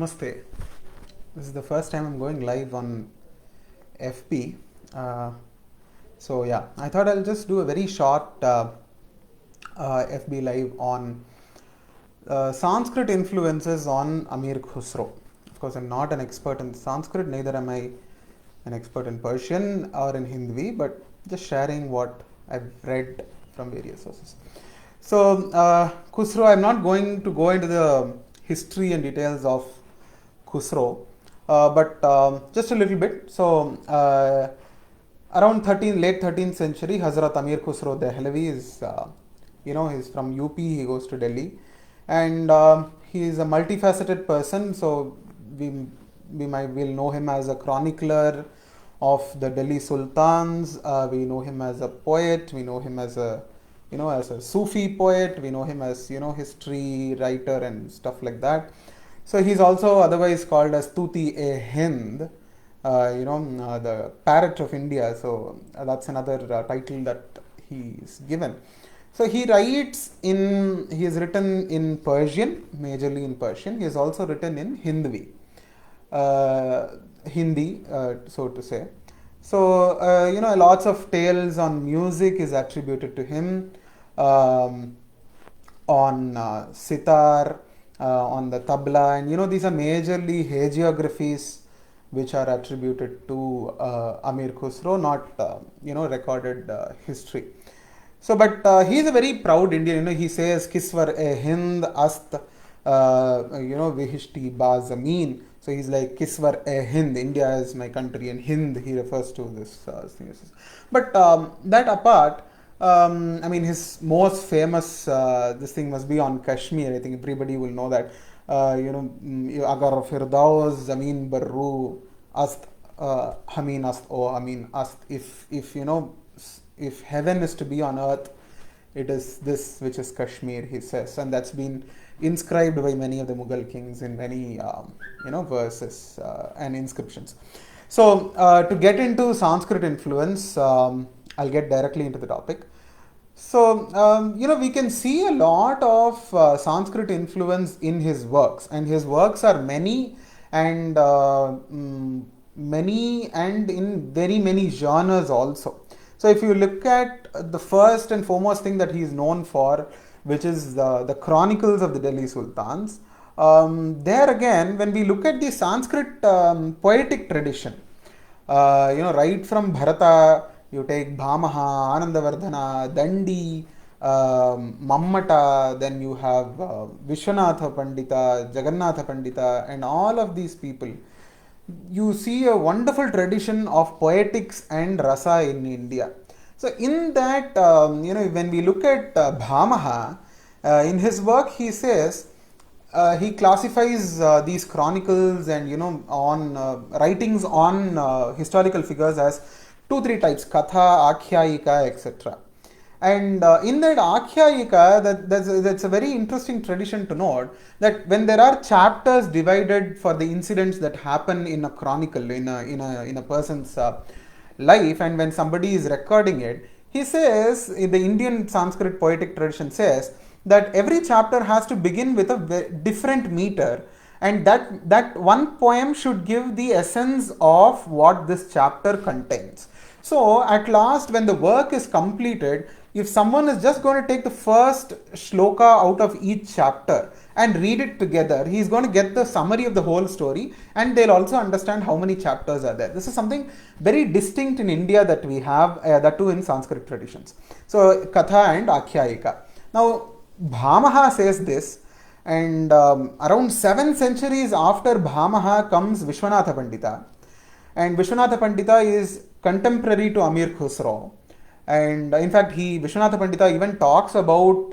Namaste. This is the first time I'm going live on FB. I thought I'll just do a very short FB live on Sanskrit influences on Amir Khusro. Of course, I'm not an expert in Sanskrit, neither am I an expert in Persian or in Hindi, but just sharing what I've read from various sources. So, Khusro, I'm not going to go into the history and details of Khusro, but just a little bit. So, around late 13th century, Hazrat Amir Khusro Dehlavi is, he's from UP, he goes to Delhi, and he is a multifaceted person. So, we'll know him as a chronicler of the Delhi Sultans. We know him as a poet. We know him as a Sufi poet. We know him as history writer and stuff like that. So he's also otherwise called as Tuti-e-Hind, the parrot of India. So that's another title that he is given. So he has written in Persian, majorly in Persian. He has also written in Hindi, so to say. So, lots of tales on music is attributed to him, on sitar, on the tabla, and these are majorly hagiographies which are attributed to Amir Khusro, not recorded history. So, but he is a very proud Indian. He says Kiswar-e-Hind ast, Vihishti ba zameen. So he's like Kiswar-e-Hind, India is my country, and Hind he refers to this thing. But that apart, his most famous this thing must be on Kashmir. I think everybody will know that. Agar Firdaus Zameen Barru Ast Hameen Ast O Amin Ast. If heaven is to be on earth, it is this which is Kashmir, he says, and that's been inscribed by many of the Mughal kings in many verses and inscriptions. So to get into Sanskrit influence, I'll get directly into the topic. So we can see a lot of Sanskrit influence in his works, and his works are many and in very many genres also. So if you look at the first and foremost thing that he is known for, which is the Chronicles of the Delhi Sultans, there again, when we look at the Sanskrit poetic tradition, right from Bharata, you take Bhamaha, Anandavardhana, Dandi, Mammata, then you have Vishwanatha Pandita, Jagannatha Pandita, and all of these people. You see a wonderful tradition of poetics and rasa in India. So in that, when we look at Bhamaha, in his work he says, he classifies these chronicles and on writings on historical figures as 2-3 types: Katha, Akhyayika, etc. And in that Akhyayika, that's a very interesting tradition to note, that when there are chapters divided for the incidents that happen in a chronicle, in a person's life, and when somebody is recording it, he says, the Indian Sanskrit poetic tradition says that every chapter has to begin with a different meter, and that one poem should give the essence of what this chapter contains. So at last, when the work is completed, if someone is just going to take the first shloka out of each chapter and read it together, he is going to get the summary of the whole story, and they'll also understand how many chapters are there. This is something very distinct in India that we have, that too in Sanskrit traditions. So Katha and Akhyayika. Now Bhamaha says this, and around 7 centuries after Bhamaha comes Vishwanatha Pandita, and Vishwanatha Pandita is contemporary to Amir Khusro. And in fact, Vishwanatha Pandita even talks about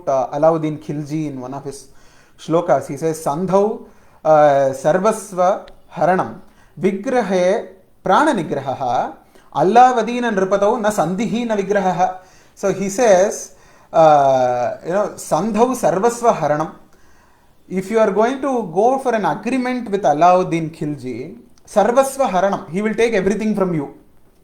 Alauddin Khilji in one of his shlokas. He says, Sandhau sarvasva haranam vigrahe prana nigraha allavadina nripatau na sandhihi na vigraha. So he says, Sandhau sarvasva haranam. If you are going to go for an agreement with Alauddin Khilji, sarvasva haranam, he will take everything from you.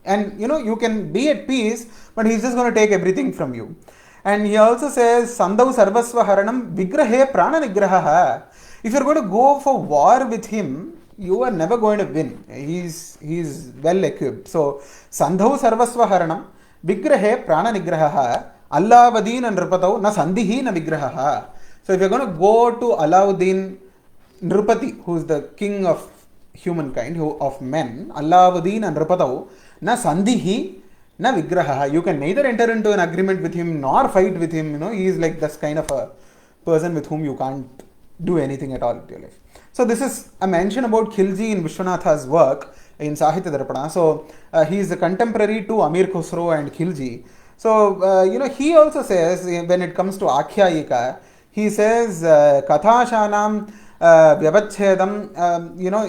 And you can be at peace, but he's just going to take everything from you. And he also says, Sandau Sarvasva Haranam Vigrahe Prana Nigraha. If you're going to go for war with him, you are never going to win. He's well equipped. So, Sandhau Sarvasva Haranam, Vigrahe Prana Nigraha, Allavadin and Nrupatau, na Sandhihi na Vigraha. So, if you're going to go to Alauddin Nrupati, who is the king of humankind, of men, Allavadin and Nrupatau, na Sandhihi na Vigraha. You can neither enter into an agreement with him nor fight with him. You know, he is like this kind of a person with whom you can't do anything at all in your life. So this is a mention about Khilji in Vishwanatha's work in Sahitya Darpana. So he is a contemporary to Amir Khusro and Khilji. So he also says, when it comes to Akhyayika, he says Kathashanam Vyavachedam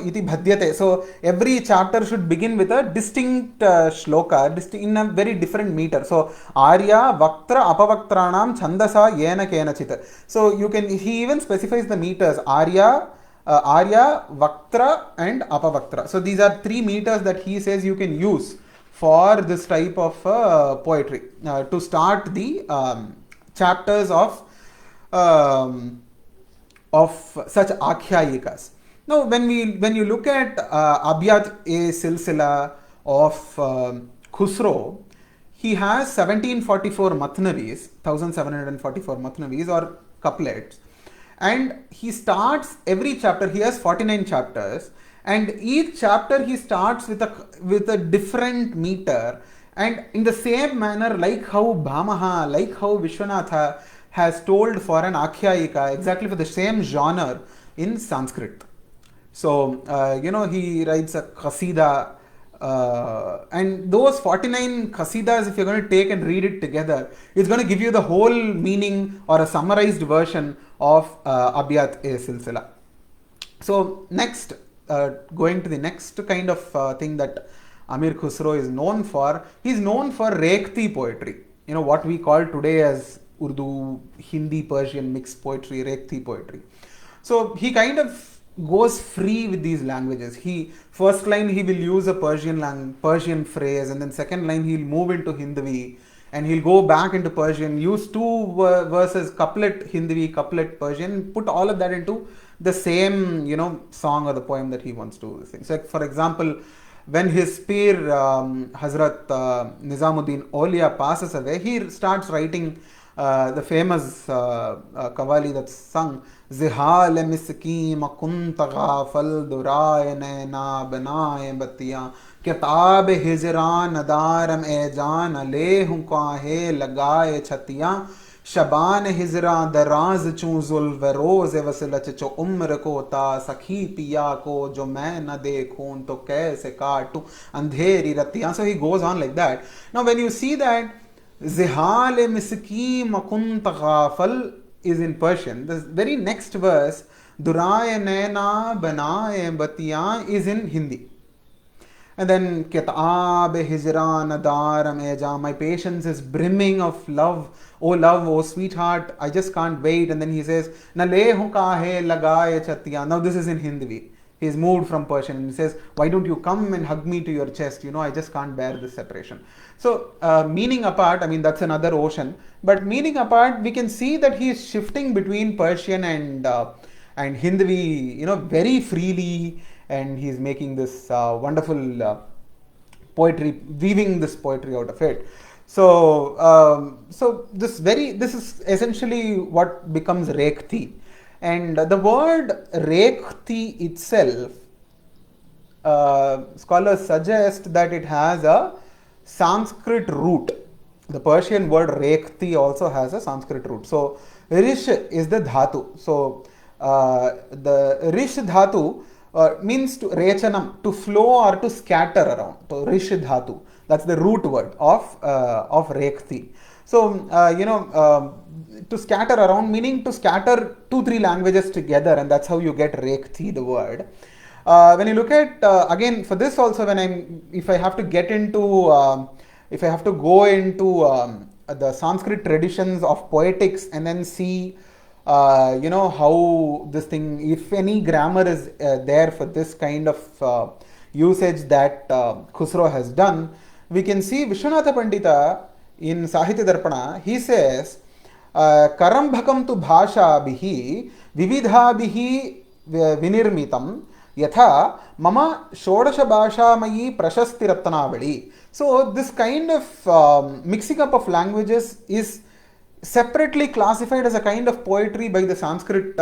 iti bhadyate. So every chapter should begin with a distinct shloka in a very different meter. So Arya Vaktra Apavaktranam Chandasa Yena Kenachit. So he even specifies the meters Arya, Vaktra and Apavaktra. So these are 3 meters that he says you can use for this type of poetry to start the chapters of such Akhyayikas. Now, when you look at Abhyat-e-Silsila of Khusro, he has 1744 Matnavis, 1744 Matnavis or couplets, and he starts every chapter. He has 49 chapters, and each chapter he starts with a different meter, and in the same manner, like how Bhamaha, like how Vishwanatha has told for an Akhyayika, exactly for the same genre in Sanskrit. So, he writes a Qasida, and those 49 Qasidas, if you're going to take and read it together, it's going to give you the whole meaning or a summarized version of Abhyat-e-Silsila. So, next, going to the next kind of thing that Amir Khusro is known for, he's known for Rekhti poetry. What we call today as Urdu, Hindi, Persian mixed poetry, Rekhti poetry. So he kind of goes free with these languages. First line he will use a Persian phrase, and then second line he'll move into Hindavi, and he'll go back into Persian, use 2 verses, couplet Hindavi, couplet Persian, put all of that into the same song or the poem that he wants to sing. So for example, when his peer Hazrat Nizamuddin Aulia passes away, he starts writing the famous Qawwali that's sung, Zihal miski makun taghafal duraye naina banaye batiyan kitab hijran adaram e jaan alehum kahe lagaye chatiyan Shaban हिजरा दराज चूजुल व रोज वसलच चो उम्र को ता सखी पिया को जो मैं न देखूं तो कैसे काटूं अंधेरी रतियां. So he goes on like that. Now when you see that Zihal miski makun taghafal is in Persian, the very next verse Duraye naina banaye batiyan is in Hindi. And then Kitab Hijran Adaram Eja, my patience is brimming of love. Oh love, oh sweetheart, I just can't wait. And then he says, Nalehu kahe lagaye chatiya. Now this is in Hindi. He's moved from Persian and he says, why don't you come and hug me to your chest? I just can't bear this separation. So meaning apart, I mean that's another ocean. But meaning apart, we can see that he is shifting between Persian and Hindi, very freely. And he's making this wonderful poetry, weaving this poetry out of it. So, this is essentially what becomes Rekhti. And the word Rekhti itself, scholars suggest that it has a Sanskrit root. The Persian word Rekhti also has a Sanskrit root. So, Rish is the Dhatu. So, the Rish Dhatu means to rechanam, to flow or to scatter around. So rish dhatu, that's the root word of rekhti. So to scatter around, meaning to scatter 2-3 languages together, and that's how you get rekhti, the word. When you look at again for this also, if I have to go into the Sanskrit traditions of poetics and then see how this thing, if any grammar is there for this kind of usage that Khusro has done, we can see Vishwanatha Pandita in Sahitya Darpana, he says, Karambhakam tu bhasha bihi, vividha bihi vinirmitam yatha mama shodasha bhashamayi prashasti ratnavali. So this kind of mixing up of languages is separately classified as a kind of poetry by the Sanskrit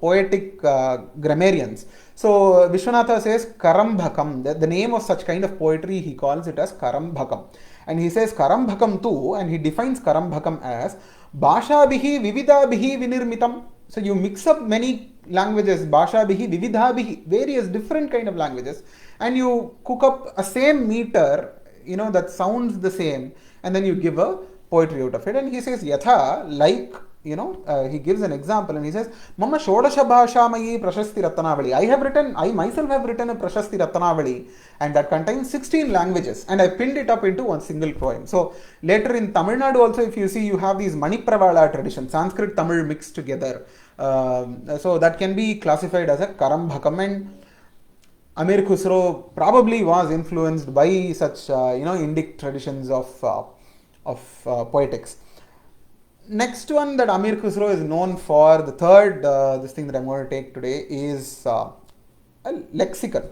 poetic grammarians. So Vishwanatha says Karambhakam, the name of such kind of poetry he calls it as Karambhakam. And he says Karambhakam too, and he defines Karambhakam as Bhashabhihi Vividabhihi Vinirmitam. So you mix up many languages, Bhashabhihi Vividabhihi, various different kind of languages, and you cook up a same meter, that sounds the same, and then you give a poetry out of it. And he says Yatha, like, he gives an example and he says, Mama Shodasha Bhashamayi Prashasti Ratnavali. I myself have written a Prashasti Ratnavali, and that contains 16 languages, and I pinned it up into one single poem. So later in Tamil Nadu also, if you see, you have these Manipravala traditions, Sanskrit Tamil mixed together. So that can be classified as a Karambhakam. And Amir Khusro probably was influenced by such Indic traditions of poetics. Next one that Amir Khusro is known for, the third this thing that I'm going to take today, is a lexicon.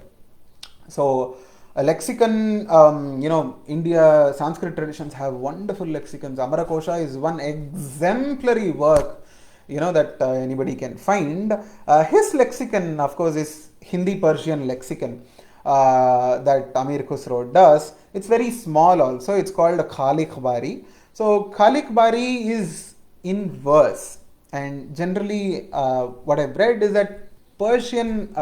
So a lexicon, India Sanskrit traditions have wonderful lexicons. Amarakosha is one exemplary work that anybody can find. His lexicon, of course, is Hindi Persian lexicon that Amir Khusro does. It's very small also. It's called a Khalik Bari. So Khalik Bari is in verse, and generally what I've read is that Persian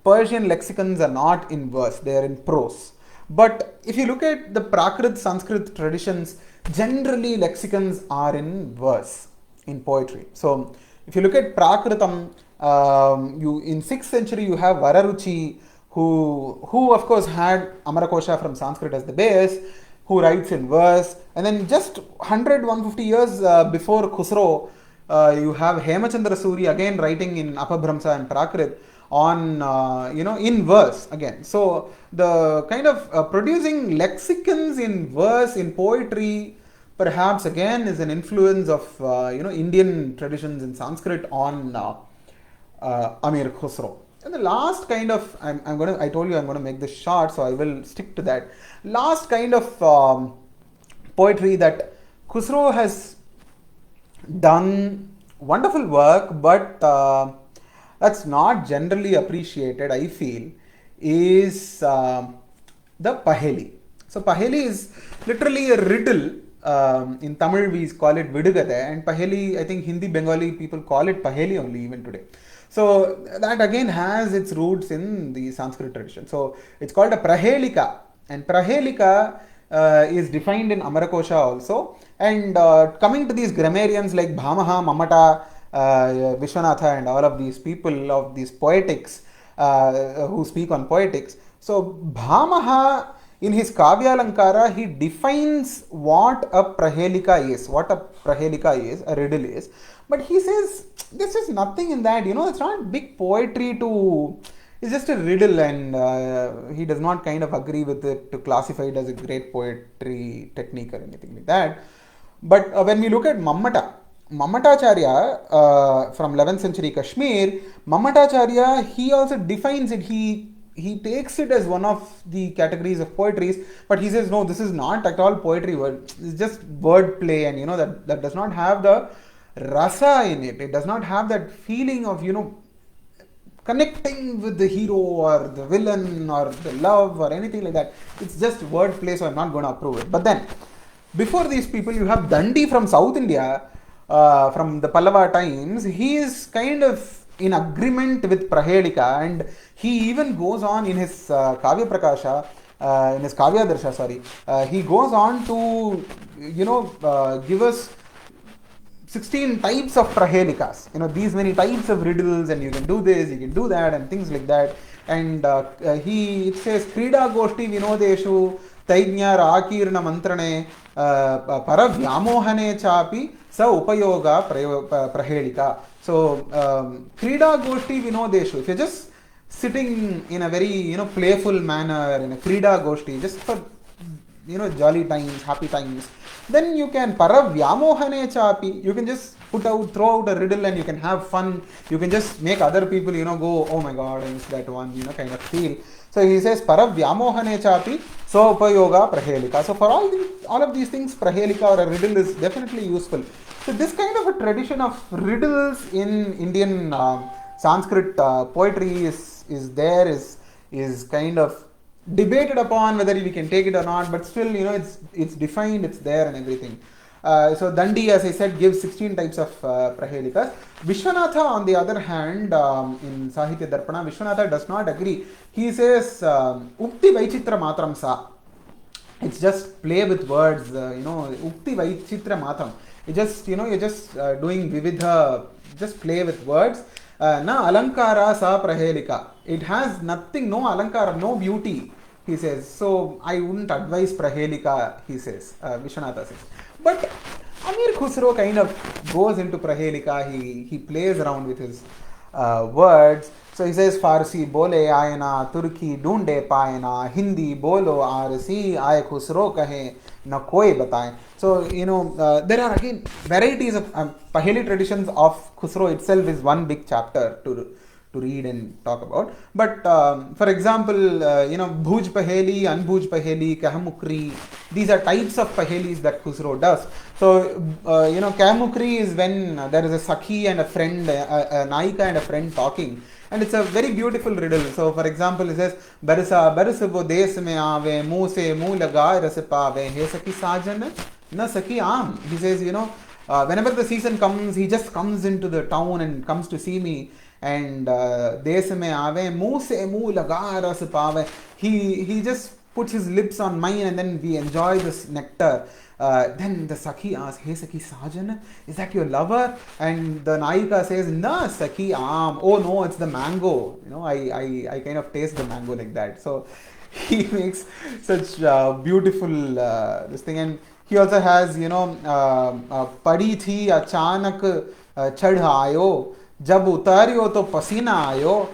lexicons are not in verse, they are in prose. But if you look at the Prakrit Sanskrit traditions, generally lexicons are in verse, in poetry. So if you look at Prakritam, in 6th century you have Vararuchi, who of course had Amarakosha from Sanskrit as the base, who writes in verse. And then just 150 years before Khusro, you have Hemachandra Suri again writing in Apabhramsa and Prakrit on, in verse again. So the kind of producing lexicons in verse, in poetry, perhaps again is an influence of, Indian traditions in Sanskrit on Amir Khusro. And the last kind of, I told you I'm going to make this short, so I will stick to that. Last kind of poetry that Khusro has done wonderful work, but that's not generally appreciated, I feel, is the Paheli. So Paheli is literally a riddle. In Tamil we call it Vidugade, and Paheli, I think Hindi, Bengali people call it Paheli only even today. So that again has its roots in the Sanskrit tradition. So it's called a Prahelika, and Prahelika is defined in Amarakosha also. And coming to these grammarians like Bhamaha, Mamata, Vishwanatha, and all of these people of these poetics who speak on poetics. So Bhamaha, in his Kavyalankara, he defines what a Prahelika is, a riddle is. But he says this is nothing in that, it's not big poetry it's just a riddle, and he does not kind of agree with it to classify it as a great poetry technique or anything like that. But when we look at Mamatacharya from 11th century Kashmir, Mamatacharya, he also defines it. He takes it as one of the categories of poetries, but he says, no, this is not at all poetry word. It's just word play, and that does not have the rasa in it. It does not have that feeling of, connecting with the hero or the villain or the love or anything like that. It's just word play, so I'm not going to approve it. But then, before these people, you have Dandi from South India, from the Pallava times. He is kind of in agreement with Prahelika, and he even goes on in his Kavya Prakasha, in his Kavya Darsha, he goes on to, give us 16 types of Prahelikas, these many types of riddles, and you can do this, you can do that, and things like that. And it says, Krida Goshti Vinodeshu, Taignya Rakirna Mantrane, Paravyamohane Chapi, Sa Upayoga Prahelika. So, Krida Goshti Vinodeshu, if you're just sitting in a very, playful manner, in a Krida Goshti, just for, jolly times, happy times, then you can Paravyamohane Chapi, you can just throw out a riddle and you can have fun. You can just make other people, go, oh my god, I missed that one, kind of feel. So he says, Paravyamohane chapi sopayoga prahelika. So for all of these things, prahelika or a riddle is definitely useful. So this kind of a tradition of riddles in Indian Sanskrit poetry is kind of debated upon whether we can take it or not, but still, it's defined, it's there and everything. So Dandi, as I said, gives 16 types of prahelikas. Vishwanatha, on the other hand, in Sahitya Darpana, Vishwanatha does not agree. He says, Ukti Vaichitra Matram Sa. It's just play with words, Ukti Vaichitra Matram. You're just doing Vividha, just play with words. Na alankara sa prahelika. It has nothing, no alankara, no beauty, he says. So I wouldn't advise prahelika, he says, Vishwanatha says. But Amir Khusro kind of goes into prahelika, he plays around with his words. So he says, Farsi bole ayana, Turki dunde payana, Hindi bolo arsi, ay Khusro kahe, na koi bataye. So, there are again varieties of Paheli traditions of Khusro itself is one big chapter to read and talk about. But for example, Bhuj Paheli, Anbhuj Paheli, Kahamukri, these are types of Pahelis that Khusro does. So, Kahamukri is when there is a Sakhi and a friend, a Naika and a friend talking. And it's a very beautiful riddle. So, for example, it says, Barsa wo des mein aave, muh se muh laga ras paave, he sakhi sajan na sakhi aam. He says, whenever the season comes, he just comes into the town and comes to see me. And des mein aave, muh se muh laga ras paave. He just puts his lips on mine and then we enjoy this nectar. Then the Sakhi asks, hey Sakhi Sajan, is that your lover? And the Naika says, na Sakhi Aam. Oh no, it's the mango. I kind of taste the mango like that. So he makes such beautiful this thing. And he also has, Padi thi achanak chadh aayo, jab utariyo to pasina aayo,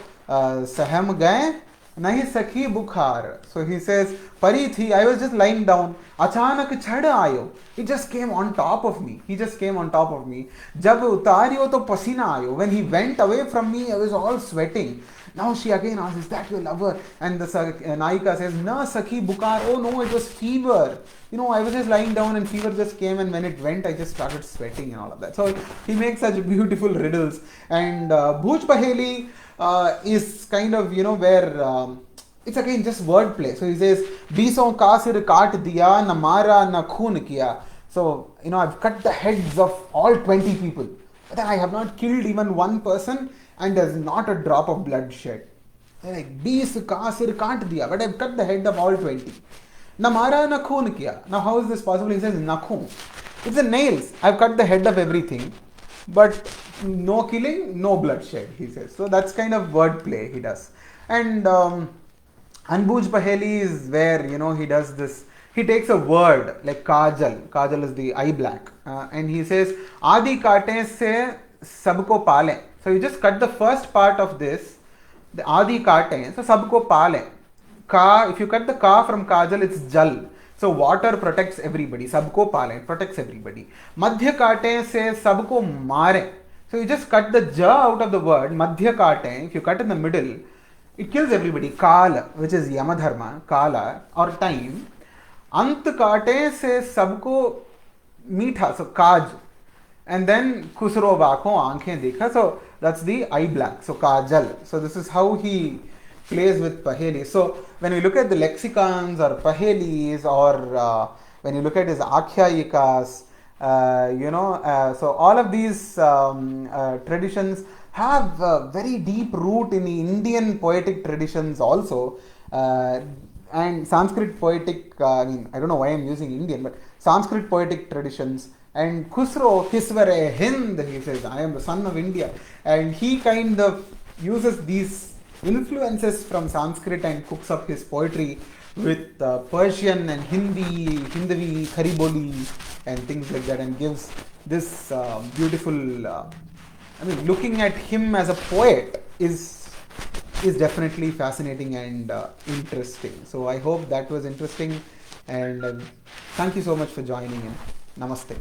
saham gaye nahi sakhi bukhar. So he says, Pari thi, I was just lying down. Achanak chad aayo. It just came on top of me. He just came on top of me. Jab utariyo to pasina aayo. When he went away from me, I was all sweating. Now she again asks, is that your lover? And the Naika says, na sakhi bukhar. Oh no, it was fever. I was just lying down and fever just came, and when it went, I just started sweating and all of that. So he makes such beautiful riddles. And Bhuj Paheli is kind of, where it's again just wordplay. So he says, Biso kasir kaat diya, na mara na khoon kiya. So, I've cut the heads of all 20 people. But then I have not killed even one person and there's not a drop of blood shed. They're like, Bis kasir kaat diya, but I've cut the head of all 20. Na mara na khoon kiya. Now how is this possible? He says, nakhun. It's the nails. I've cut the head of everything. But no killing, no bloodshed, he says. So that's kind of wordplay he does. And Anbhuj Paheli is where, he does this. He takes a word like Kajal. Kajal is the eye black. And he says, Adi kaate se sabko pale. So you just cut the first part of this, the Adi kaate, so sabko pale. Ka, if you cut the Ka from Kajal, it's Jal. So water protects everybody. Sabko pale, protects everybody. Madhya kaate se sabko mare. So you just cut the Ja out of the word. Madhya kaate, if you cut in the middle, it kills everybody. Kala, which is Yamadharma, Kala, or time. Ant kaate se sabko meetha, so Kaj. And then Khusro Vakho aankhein dekha. So that's the eye black, so Kajal. So this is how he plays with Paheli. So when we look at the lexicons or Pahelis, or when you look at his Akhyayikas, so all of these traditions have a very deep root in the Indian poetic traditions also. And Sanskrit poetic, I don't know why I'm using Indian, but Sanskrit poetic traditions. And Khusro, Kisvare Hind, he says, I am the son of India. And he kind of uses these influences from Sanskrit and cooks up his poetry with Persian and Hindi, Hindavi, Khariboli, and things like that, and gives this beautiful. Looking at him as a poet is definitely fascinating and interesting. So I hope that was interesting, and thank you so much for joining in. Namaste.